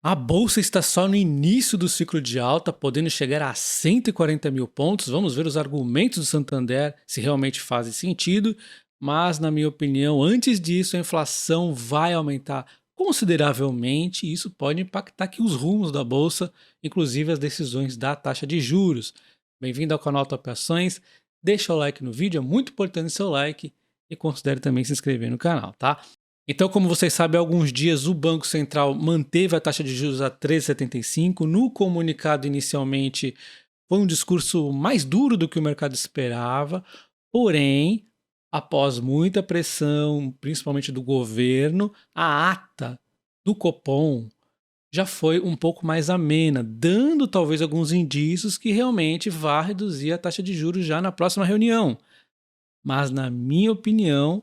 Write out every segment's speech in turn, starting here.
A bolsa está só no início do ciclo de alta, podendo chegar a 140 mil pontos. Vamos ver os argumentos do Santander, se realmente fazem sentido. Mas, na minha opinião, antes disso, a inflação vai aumentar consideravelmente e isso pode impactar aqui os rumos da bolsa, inclusive as decisões da taxa de juros. Bem-vindo ao canal Top Ações. Deixa o like no vídeo, é muito importante seu like e considere também se inscrever no canal, tá? Então, como vocês sabem, há alguns dias o Banco Central manteve a taxa de juros a 13,75. No comunicado, inicialmente, foi um discurso mais duro do que o mercado esperava, porém, após muita pressão, principalmente do governo, a ata do Copom já foi um pouco mais amena, dando talvez alguns indícios que realmente vai reduzir a taxa de juros já na próxima reunião. Mas, na minha opinião,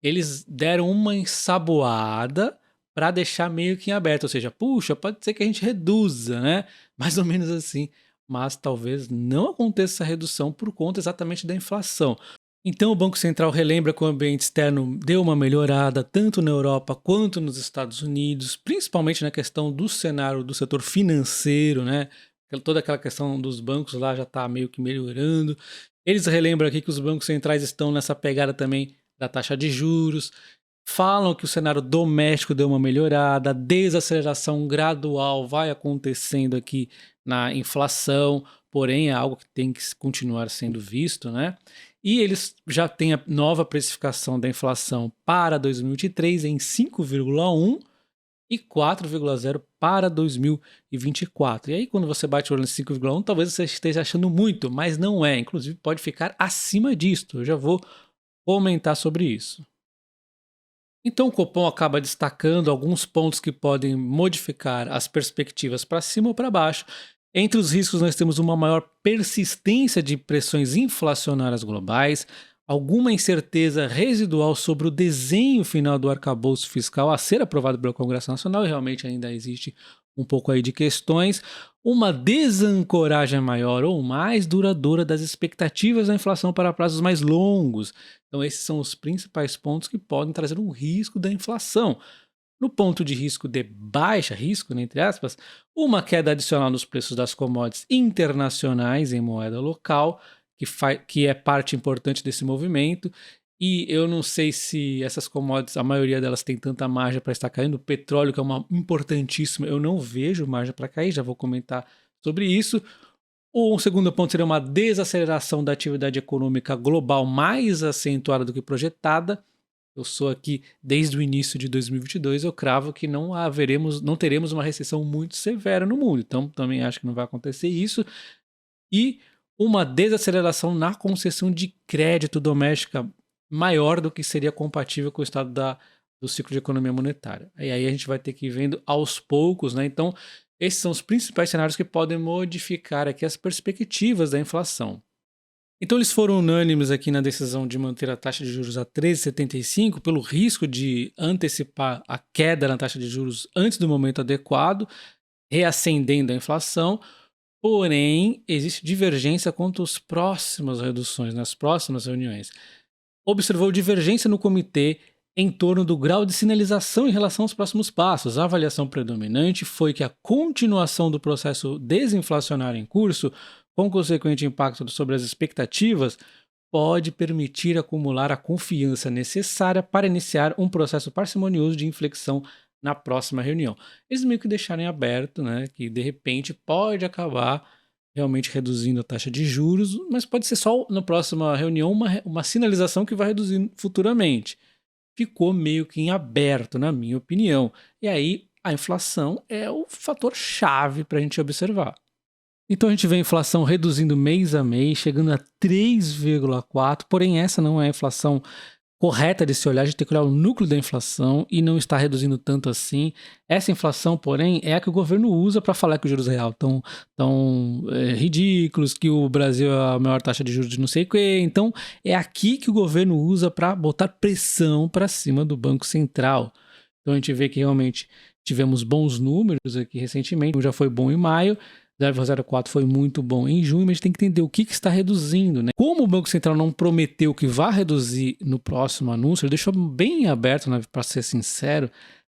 eles deram uma ensaboada para deixar meio que em aberto, ou seja, puxa, pode ser que a gente reduza, né? Mais ou menos assim, mas talvez não aconteça essa redução por conta exatamente da inflação. Então o Banco Central relembra que o ambiente externo deu uma melhorada tanto na Europa quanto nos Estados Unidos, principalmente na questão do cenário do setor financeiro, né? Toda aquela questão dos bancos lá já está meio que melhorando. Eles relembram aqui que os bancos centrais estão nessa pegada também da taxa de juros, falam que o cenário doméstico deu uma melhorada, a desaceleração gradual vai acontecendo aqui na inflação, porém é algo que tem que continuar sendo visto, né? E eles já têm a nova precificação da inflação para 2023 em 5,1 e 4,0 para 2024. E aí, quando você bate o olho em 5,1, talvez você esteja achando muito, mas não é. Inclusive, pode ficar acima disto. Eu já vou comentar sobre isso. Então o Copom acaba destacando alguns pontos que podem modificar as perspectivas para cima ou para baixo. Entre os riscos nós temos uma maior persistência de pressões inflacionárias globais, alguma incerteza residual sobre o desenho final do arcabouço fiscal a ser aprovado pelo Congresso Nacional, e realmente ainda existe um pouco aí de questões, uma desancoragem maior ou mais duradoura das expectativas da inflação para prazos mais longos. Então esses são os principais pontos que podem trazer um risco da inflação. No ponto de risco de baixa risco, né, entre aspas, uma queda adicional nos preços das commodities internacionais em moeda local, que é parte importante desse movimento. E eu não sei se essas commodities, a maioria delas tem tanta margem para estar caindo. O petróleo, que é uma importantíssima, eu não vejo margem para cair, já vou comentar sobre isso. Um segundo ponto seria uma desaceleração da atividade econômica global mais acentuada do que projetada. Eu sou aqui desde o início de 2022, eu cravo que não teremos uma recessão muito severa no mundo. Então também acho que não vai acontecer isso. E uma desaceleração na concessão de crédito doméstica maior do que seria compatível com o estado do ciclo de economia monetária. E aí a gente vai ter que ir vendo aos poucos, né? Então esses são os principais cenários que podem modificar aqui as perspectivas da inflação. Então eles foram unânimes aqui na decisão de manter a taxa de juros a 13,75 pelo risco de antecipar a queda na taxa de juros antes do momento adequado, reacendendo a inflação. Porém, existe divergência quanto às próximas reduções, nas próximas reuniões. Observou divergência no comitê em torno do grau de sinalização em relação aos próximos passos. A avaliação predominante foi que a continuação do processo desinflacionário em curso, com consequente impacto sobre as expectativas, pode permitir acumular a confiança necessária para iniciar um processo parcimonioso de inflexão na próxima reunião. Eles meio que deixaram aberto, né, que de repente pode acabar realmente reduzindo a taxa de juros, mas pode ser só na próxima reunião uma sinalização que vai reduzir futuramente. Ficou meio que em aberto, na minha opinião. E aí a inflação é o fator chave para a gente observar. Então a gente vê a inflação reduzindo mês a mês, chegando a 3,4%, porém essa não é a inflação correta de se olhar, a gente tem que olhar o núcleo da inflação e não está reduzindo tanto assim. Essa inflação, porém, é a que o governo usa para falar que os juros reais estão tão ridículos, que o Brasil é a maior taxa de juros de não sei o quê. Então é aqui que o governo usa para botar pressão para cima do Banco Central. Então a gente vê que realmente tivemos bons números aqui recentemente, já foi bom em maio, 0,04 foi muito bom em junho, mas a gente tem que entender o que está reduzindo, né? Como o Banco Central não prometeu que vai reduzir no próximo anúncio, ele deixou bem aberto, né, para ser sincero,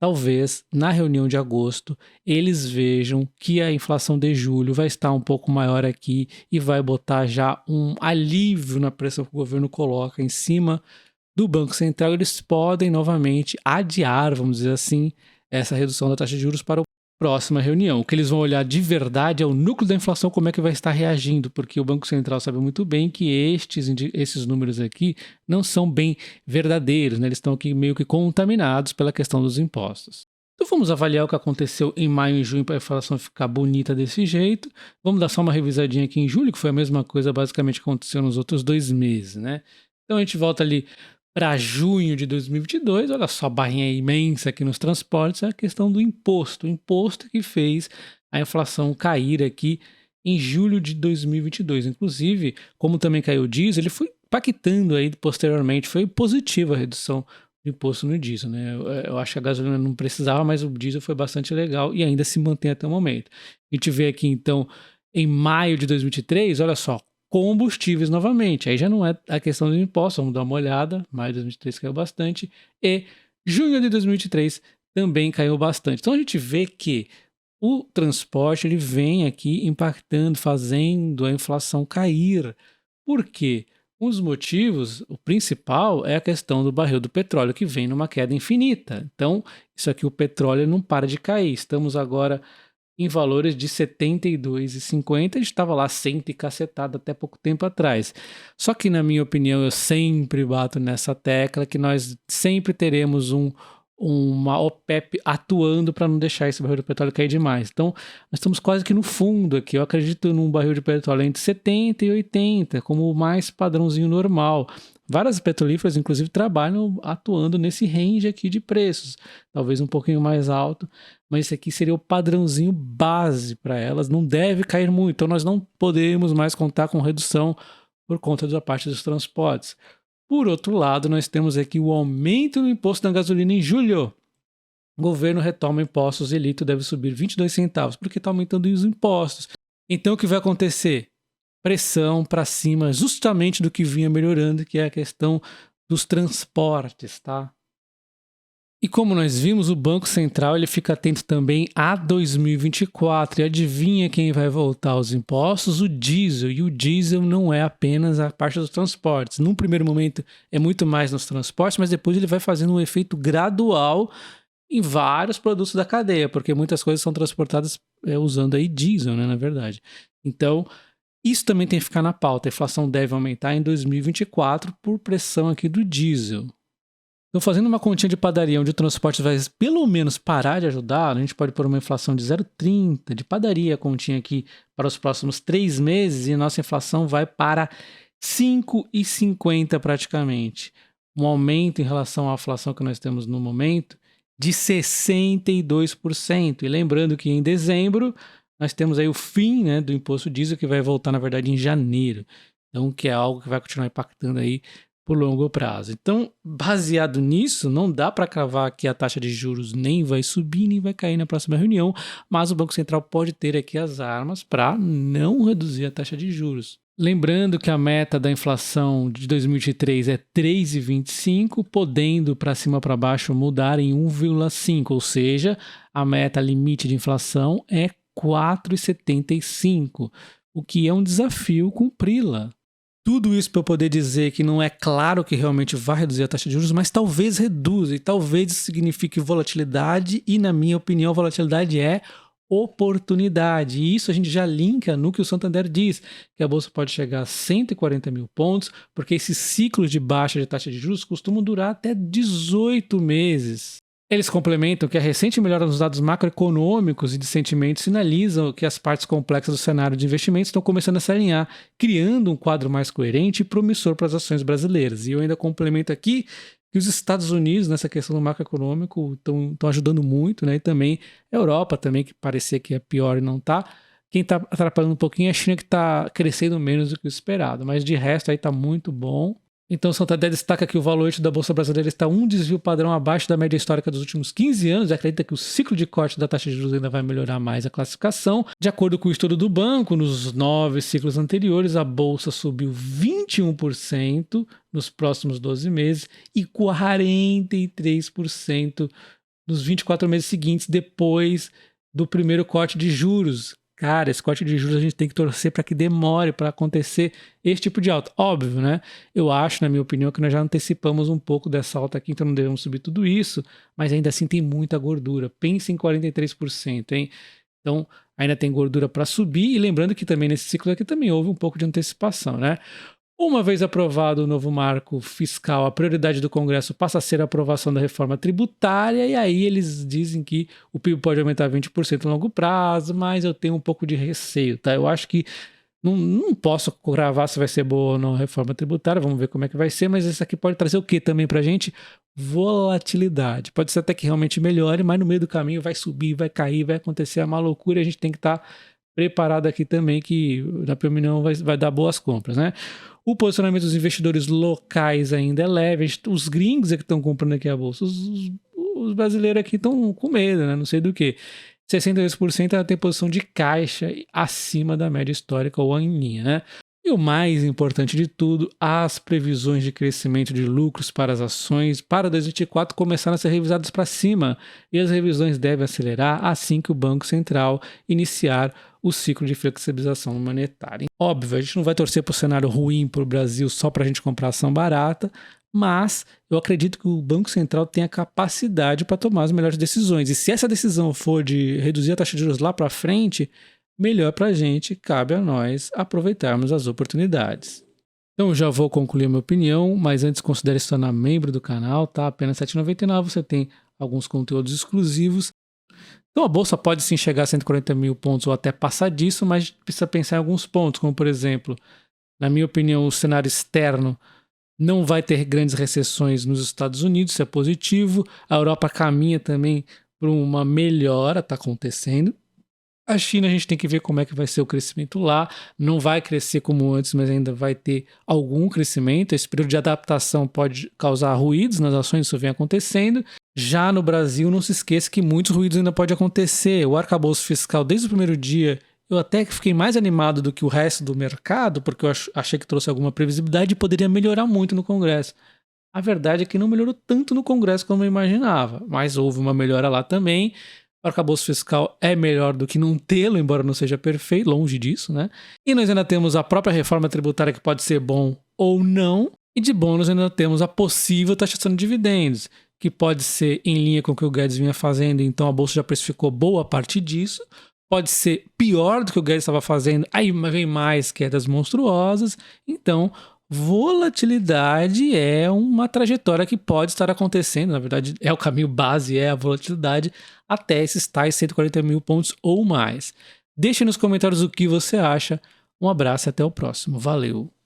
talvez na reunião de agosto eles vejam que a inflação de julho vai estar um pouco maior aqui e vai botar já um alívio na pressão que o governo coloca em cima do Banco Central. Eles podem novamente adiar, vamos dizer assim, essa redução da taxa de juros para a próxima reunião. O que eles vão olhar de verdade é o núcleo da inflação, como é que vai estar reagindo, porque o Banco Central sabe muito bem que esses números aqui não são bem verdadeiros, né? Eles estão aqui meio que contaminados pela questão dos impostos. Então vamos avaliar o que aconteceu em maio e junho para a inflação ficar bonita desse jeito. Vamos dar só uma revisadinha aqui em julho, que foi a mesma coisa basicamente que aconteceu nos outros 2 meses, né? Então a gente volta ali para junho de 2022, olha só a barrinha imensa aqui nos transportes, é a questão do imposto. O imposto que fez a inflação cair aqui em julho de 2022. Inclusive, como também caiu o diesel, ele foi impactando aí posteriormente, foi positiva a redução do imposto no diesel, né? Eu acho que a gasolina não precisava, mas o diesel foi bastante legal e ainda se mantém até o momento. A gente vê aqui, então, em maio de 2023, olha só, combustíveis novamente. Aí já não é a questão dos impostos, vamos dar uma olhada. Maio de 2023 caiu bastante. E junho de 2023 também caiu bastante. Então a gente vê que o transporte ele vem aqui impactando, fazendo a inflação cair. Por quê? Um dos motivos, o principal, é a questão do barril do petróleo, que vem numa queda infinita. Então, isso aqui, o petróleo não para de cair. Estamos agora em valores de R$ 72,50, a gente estava lá 100 e cacetado até pouco tempo atrás. Só que, na minha opinião, eu sempre bato nessa tecla que nós sempre teremos uma OPEP atuando para não deixar esse barril de petróleo cair demais. Então, nós estamos quase que no fundo aqui. Eu acredito num barril de petróleo entre 70 e 80, como o mais padrãozinho normal. Várias petrolíferas, inclusive, trabalham atuando nesse range aqui de preços, talvez um pouquinho mais alto, mas esse aqui seria o padrãozinho base para elas, não deve cair muito, então nós não podemos mais contar com redução por conta da parte dos transportes. Por outro lado, nós temos aqui o aumento do imposto na gasolina em julho. O governo retoma impostos e litro deve subir 22 centavos, porque está aumentando os impostos. Então o que vai acontecer? Pressão para cima justamente do que vinha melhorando, que é a questão dos transportes, tá? E como nós vimos, o Banco Central ele fica atento também a 2024 e adivinha quem vai voltar aos impostos? O diesel. E o diesel não é apenas a parte dos transportes. Num primeiro momento é muito mais nos transportes, mas depois ele vai fazendo um efeito gradual em vários produtos da cadeia, porque muitas coisas são transportadas usando aí diesel, né, na verdade. Então, isso também tem que ficar na pauta. A inflação deve aumentar em 2024 por pressão aqui do diesel. Então, fazendo uma continha de padaria onde o transporte vai pelo menos parar de ajudar, a gente pode pôr uma inflação de 0,30 de padaria, a continha aqui para os próximos 3 meses, e a nossa inflação vai para 5,50 praticamente. Um aumento em relação à inflação que nós temos no momento de 62%. E lembrando que em dezembro nós temos aí o fim, né, do imposto diesel, que vai voltar, na verdade, em janeiro. Então, que é algo que vai continuar impactando aí por longo prazo. Então, baseado nisso, não dá para cravar que a taxa de juros nem vai subir, nem vai cair na próxima reunião, mas o Banco Central pode ter aqui as armas para não reduzir a taxa de juros. Lembrando que a meta da inflação de 2023 é 3,25, podendo para cima para baixo mudar em 1,5, ou seja, a meta limite de inflação é 4,75, o que é um desafio cumpri-la. Tudo isso para eu poder dizer que não é claro que realmente vai reduzir a taxa de juros, mas talvez reduza, e talvez isso signifique volatilidade, e na minha opinião, volatilidade é oportunidade. E isso a gente já linka no que o Santander diz, que a Bolsa pode chegar a 140 mil pontos, porque esses ciclos de baixa de taxa de juros costumam durar até 18 meses. Eles complementam que a recente melhora nos dados macroeconômicos e de sentimentos sinalizam que as partes complexas do cenário de investimentos estão começando a se alinhar, criando um quadro mais coerente e promissor para as ações brasileiras. E eu ainda complemento aqui que os Estados Unidos, nessa questão do macroeconômico, estão ajudando muito, né? E também a Europa, também, que parecia que é pior e não está. Quem está atrapalhando um pouquinho é a China, que está crescendo menos do que o esperado. Mas de resto aí está muito bom. Então, o Santander destaca que o valor da Bolsa Brasileira está um desvio padrão abaixo da média histórica dos últimos 15 anos e acredita que o ciclo de corte da taxa de juros ainda vai melhorar mais a classificação. De acordo com o estudo do banco, nos 9 ciclos anteriores, a Bolsa subiu 21% nos próximos 12 meses e 43% nos 24 meses seguintes depois do primeiro corte de juros. Cara, esse corte de juros a gente tem que torcer para que demore para acontecer esse tipo de alta. Óbvio, né? Eu acho, na minha opinião, que nós já antecipamos um pouco dessa alta aqui, então não devemos subir tudo isso, mas ainda assim tem muita gordura. Pense em 43%, hein? Então ainda tem gordura para subir, e lembrando que também nesse ciclo aqui também houve um pouco de antecipação, né? Uma vez aprovado o novo marco fiscal, a prioridade do Congresso passa a ser a aprovação da reforma tributária, e aí eles dizem que o PIB pode aumentar 20% no longo prazo, mas eu tenho um pouco de receio, tá? Eu acho que não posso cravar se vai ser boa ou não a reforma tributária, vamos ver como é que vai ser, mas isso aqui pode trazer o que também pra gente? Volatilidade. Pode ser até que realmente melhore, mas no meio do caminho vai subir, vai cair, vai acontecer uma loucura, e a gente tem que estar preparado aqui também, que na minha opinião vai dar boas compras, né? O posicionamento dos investidores locais ainda é leve. Os gringos é que estão comprando aqui a bolsa. Os brasileiros aqui estão com medo, né? Não sei do que. 62% ela tem posição de caixa acima da média histórica ou em linha, né? E o mais importante de tudo, as previsões de crescimento de lucros para as ações para 2024 começaram a ser revisadas para cima, e as revisões devem acelerar assim que o Banco Central iniciar o ciclo de flexibilização monetária. Óbvio, a gente não vai torcer para o cenário ruim para o Brasil só para a gente comprar ação barata, mas eu acredito que o Banco Central tem a capacidade para tomar as melhores decisões. E se essa decisão for de reduzir a taxa de juros lá para frente, melhor para a gente, cabe a nós aproveitarmos as oportunidades. Então já vou concluir a minha opinião, mas antes considere se tornar membro do canal, tá? Apenas R$ 7,99 você tem alguns conteúdos exclusivos. Então a bolsa pode sim chegar a 140 mil pontos ou até passar disso, mas precisa pensar em alguns pontos, como por exemplo, na minha opinião, o cenário externo não vai ter grandes recessões nos Estados Unidos, isso é positivo. A Europa caminha também para uma melhora, está acontecendo. A China, a gente tem que ver como é que vai ser o crescimento lá. Não vai crescer como antes, mas ainda vai ter algum crescimento. Esse período de adaptação pode causar ruídos nas ações, isso vem acontecendo. Já no Brasil, não se esqueça que muitos ruídos ainda podem acontecer. O arcabouço fiscal, desde o primeiro dia, eu até que fiquei mais animado do que o resto do mercado, porque eu achei que trouxe alguma previsibilidade e poderia melhorar muito no Congresso. A verdade é que não melhorou tanto no Congresso como eu imaginava, mas houve uma melhora lá também. O arcabouço fiscal é melhor do que não tê-lo, embora não seja perfeito, longe disso, né? E nós ainda temos a própria reforma tributária, que pode ser bom ou não, e de bônus ainda temos a possível taxação de dividendos, que pode ser em linha com o que o Guedes vinha fazendo, então a bolsa já precificou boa parte disso. Pode ser pior do que o Guedes estava fazendo, aí vem mais quedas monstruosas. Então, volatilidade é uma trajetória que pode estar acontecendo, na verdade é o caminho base, é a volatilidade até esses tais 140 mil pontos ou mais. Deixe nos comentários o que você acha. Um abraço e até o próximo. Valeu!